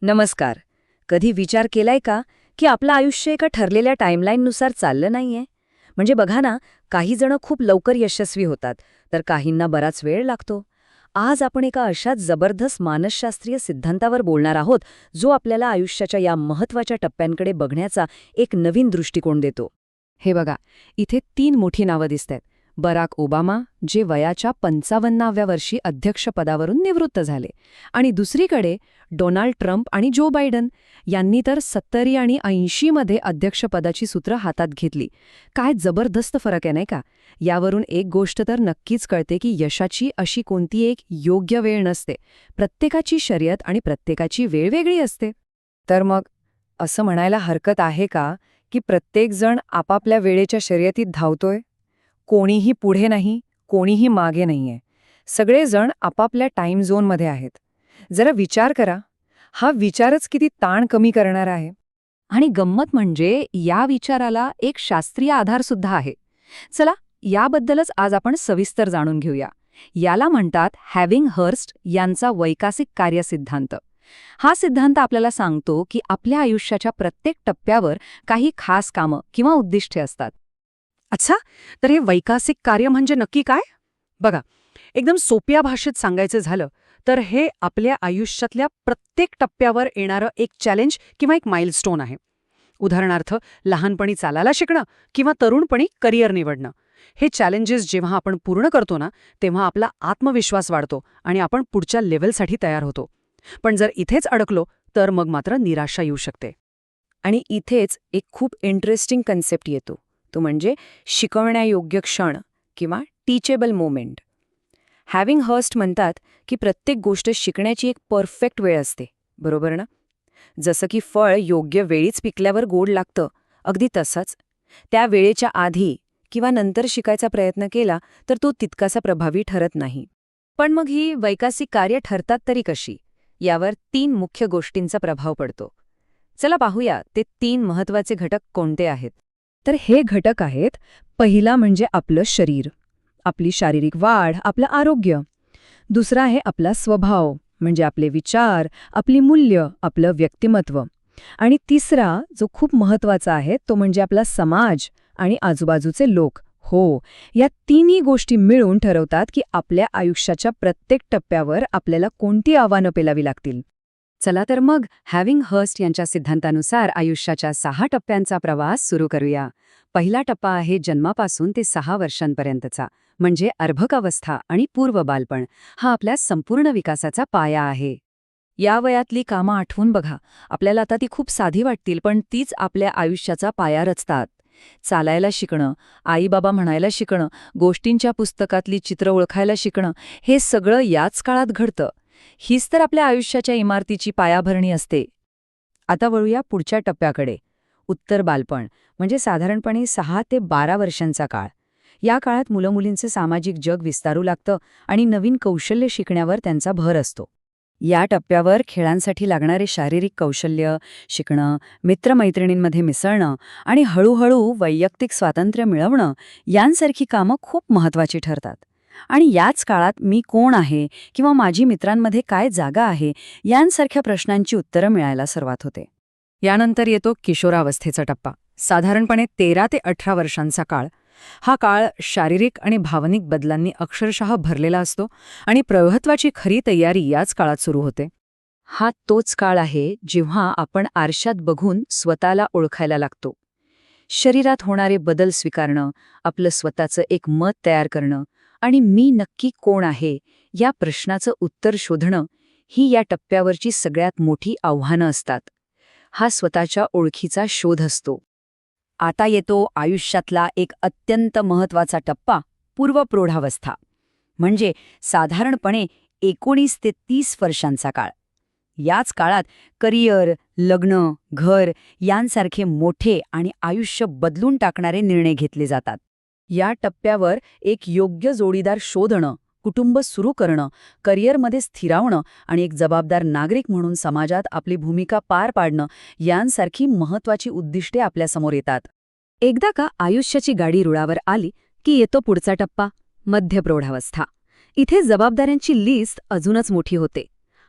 नमस्कार. कधी विचार केलाय का की आपलं आयुष्य एका ठरलेल्या टाईमलाईननुसार चाललं नाहीये? म्हणजे बघा ना, काही जण खूप लवकर यशस्वी होतात, तर काहींना बराच वेळ लागतो. आज आपण एका अशाच जबरदस्त मानसशास्त्रीय सिद्धांतावर बोलणार आहोत, जो आपल्याला आयुष्याच्या या महत्त्वाच्या टप्प्यांकडे बघण्याचा एक नवीन दृष्टिकोन देतो. हे बघा, इथे 3 मोठी नावं दिसतायत. बराक ओबामा, जे वयाच्या 55व्या वर्षी अध्यक्षपदावरून निवृत्त झाले, आणि दुसरीकडे डोनाल्ड ट्रम्प आणि जो बायडन यांनी तर 70 आणि 80 मध्ये अध्यक्षपदाची सूत्र हातात घेतली. काय जबरदस्त फरक आहे नाही का? यावरून एक गोष्ट तर नक्कीच कळते की यशाची अशी कोणती एक योग्य वेळ नसते. प्रत्येकाची शर्यत आणि प्रत्येकाची वेळ वेगळी असते. तर मग असं म्हणायला हरकत आहे का की प्रत्येकजण आपापल्या वेळेच्या शर्यतीत धावतोय? कोणीही पुढे नाही, कोणीही मागे नाहीये. सगळेजण आपापल्या टाईम झोनमध्ये आहेत. जरा विचार करा, हा विचारच किती ताण कमी करणार आहे. आणि गंमत म्हणजे या विचाराला एक शास्त्रीय आधारसुद्धा आहे. चला, याबद्दलच आज आपण सविस्तर जाणून घेऊया. याला म्हणतात हॅविंग हर्स्ट यांचा वैकासिक कार्यसिद्धांत. हा सिद्धांत आपल्याला सांगतो की आपल्या आयुष्याच्या प्रत्येक टप्प्यावर काही खास कामं किंवा उद्दिष्टे असतात. अच्छा, तर हे वैकासिक कार्य म्हणजे नक्की काय? बघा, एकदम सोप्या भाषेत सांगायचं झालं तर हे आपल्या आयुष्यातल्या प्रत्येक टप्प्यावर येणारं एक चॅलेंज किंवा एक माइलस्टोन आहे. उदाहरणार्थ, लहानपणी चालायला शिकणं किंवा तरुणपणी करिअर निवडणं. हे चॅलेंजेस जेव्हा आपण पूर्ण करतो ना, तेव्हा आपला आत्मविश्वास वाढतो आणि आपण पुढच्या लेव्हलसाठी तयार होतो. पण जर इथेच अडकलो तर मग मात्र निराशा येऊ शकते. आणि इथेच एक खूप इंटरेस्टिंग कन्सेप्ट येतो, तो म्हणजे शिकवण्यायोग्य क्षण किंवा टीचेबल मोमेंट. हॅविंग हर्स्ट म्हणतात की प्रत्येक गोष्ट शिकण्याची एक परफेक्ट वेळ असते, बरोबर ना? जसं की फळ योग्य वेळीच पिकल्यावर गोड लागतं, अगदी तसंच त्या वेळेच्या आधी किंवा नंतर शिकायचा प्रयत्न केला तर तो तितकासा प्रभावी ठरत नाही. पण मग ही वैकासिक कार्य ठरतात तरी कशी? यावर 3 मुख्य गोष्टींचा प्रभाव पडतो. चला पाहूया ते 3 महत्त्वाचे घटक कोणते आहेत. तर हे घटक आहेत, पहिला म्हणजे आपलं शरीर, आपली शारीरिक वाढ, आपलं आरोग्य. दुसरा आहे आपला स्वभाव, म्हणजे आपले विचार, आपली मूल्य, आपलं व्यक्तिमत्व. आणि तिसरा जो खूप महत्त्वाचा आहे तो म्हणजे आपला समाज आणि आजूबाजूचे लोक. हो, या तिन्ही गोष्टी मिळून ठरवतात की आपल्या आयुष्याच्या प्रत्येक टप्प्यावर आपल्याला कोणती आव्हानं पेलावी लागतील. चला तर मग हॅविंग हर्स्ट यांच्या सिद्धांतानुसार आयुष्याच्या 6 टप्प्यांचा प्रवास सुरू करूया. पहिला टप्पा आहे जन्मापासून ते 6 वर्षांपर्यंतचा, म्हणजे अर्भकावस्था आणि पूर्व बालपण. हा आपल्या संपूर्ण विकासाचा पाया आहे. या वयातली कामं आठवून बघा. आपल्याला आता ती खूप साधी वाटतील, पण तीच आपल्या आयुष्याचा पाया रचतात. चालायला शिकणं, आई-बाबा म्हणायला शिकणं, गोष्टींच्या पुस्तकातली चित्र ओळखायला शिकणं, हे सगळं याच काळात घडतं. हीच तर आपल्या आयुष्याच्या इमारतीची पायाभरणी असते. आता वळूया पुढच्या टप्प्याकडे. उत्तर बालपण, म्हणजे साधारणपणे 6 ते 12 वर्षांचा काळ. या काळात मुलं-मुलींचं सामाजिक जग विस्तारू लागतं आणि नवीन कौशल्य शिकण्यावर त्यांचा भर असतो. या टप्प्यावर खेळांसाठी लागणारे शारीरिक कौशल्य शिकणं, मित्रमैत्रिणींमध्ये मिसळणं आणि हळूहळू वैयक्तिक स्वातंत्र्य मिळवणं यांसारखी कामं खूप महत्त्वाची ठरतात. आणि याच काळात मी कोण आहे किंवा माझी मित्रांमध्ये काय जागा आहे यांसारख्या प्रश्नांची उत्तरं मिळायला सुरुवात होते. यानंतर येतो किशोरावस्थेचा टप्पा, साधारणपणे 13 ते 18 वर्षांचा काळ. हा काळ शारीरिक आणि भावनिक बदलांनी अक्षरशः भरलेला असतो आणि प्रौढत्वाची खरी तयारी याच काळात सुरू होते. हा तोच काळ आहे जेव्हा आपण आरशात बघून स्वतःला ओळखायला लागतो. शरीरात होणारे बदल स्वीकारणं, आपलं स्वतःचं एक मत तयार करणं आणि मी नक्की कोण आहे या प्रश्नाचं उत्तर शोधणं ही या टप्प्यावरची सगळ्यात मोठी आव्हानं असतात. हा स्वतःच्या ओळखीचा शोध असतो. आता येतो आयुष्यातला एक अत्यंत महत्त्वाचा टप्पा, पूर्वप्रौढावस्था, म्हणजे साधारणपणे 19 ते 30 वर्षांचा काळ. याच काळात करिअर, लग्न, घर यांसारखे मोठे आणि आयुष्य बदलून टाकणारे निर्णय घेतले जातात. या टप्प्यावर एक योग्य जोडीदार शोधणं, कुटुंब सुरू करणं, करिअरमध्ये स्थिरावणं आणि एक जबाबदार नागरिक म्हणून समाजात आपली भूमिका पार पाडणं यांसारखी महत्त्वाची उद्दिष्टे आपल्यासमोर येतात. एकदा का आयुष्याची गाडी रुळावर आली की येतो पुढचा टप्पा, मध्यप्रौढावस्था. इथे जबाबदाऱ्यांची लिस्ट अजूनच मोठी होते.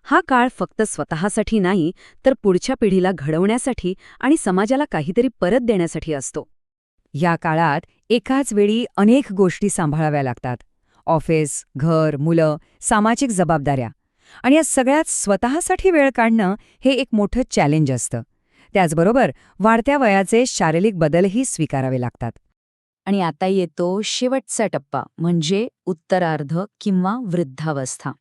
हा काळ फक्त स्वतःसाठी नाही तर पुढच्या पिढीला घडवण्यासाठी आणि समाजाला काहीतरी परत देण्यासाठी असतो. या काळात एकाच वेळी अनेक गोष्टी सांभाळाव्या लागतात. ऑफिस, घर, मुलं, सामाजिक जबाबदाऱ्या. आणि या सगळ्यात स्वतःसाठी वेळ काढणं हे एक मोठं चॅलेंज असतं. त्याचबरोबर वाढत्या वयाचे शारीरिक बदलही स्वीकारावे लागतात. आणि आता येतो शेवटचा टप्पा म्हणजे उत्तरार्ध किंवा वृद्धावस्था.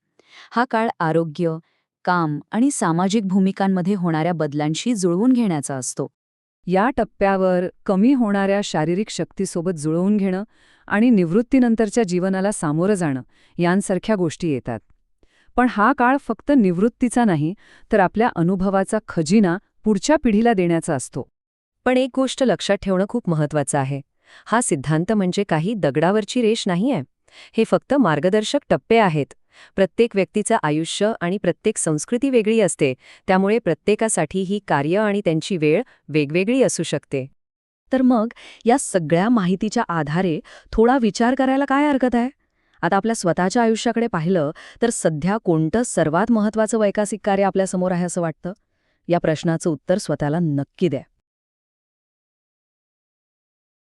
हा काळ आरोग्य, काम आणि सामाजिक भूमिकांमध्ये होणाऱ्या बदलांशी जुळवून घेण्याचा असतो. या टप्प्यावर कमी होणाऱ्या शारीरिक शक्तीसोबत जुळवून घेणं आणि निवृत्तीनंतरच्या जीवनाला सामोरं जाणं यांसारख्या गोष्टी येतात. पण हा काळ फक्त निवृत्तीचा नाही तर आपल्या अनुभवाचा खजिना पुढच्या पिढीला देण्याचा असतो. पण एक गोष्ट लक्षात ठेवणं खूप महत्वाचं आहे. हा सिद्धांत म्हणजे काही दगडावरची रेष नाहीये. हे फक्त मार्गदर्शक टप्पे आहेत. प्रत्येक व्यक्तीचं आयुष्य आणि प्रत्येक संस्कृती वेगळी असते, त्यामुळे प्रत्येकासाठी ही कार्य आणि त्यांची वेळ वेगवेगळी असू शकते. तर मग या सगळ्या माहितीच्या आधारे थोडा विचार करायला काय हरकत आहे? आता आपल्या स्वतःच्या आयुष्याकडे पाहिलं तर सध्या कोणतं सर्वात महत्त्वाचं वैकासिक कार्य आपल्यासमोर आहे असं वाटतं? या प्रश्नाचं उत्तर स्वतःला नक्की द्या.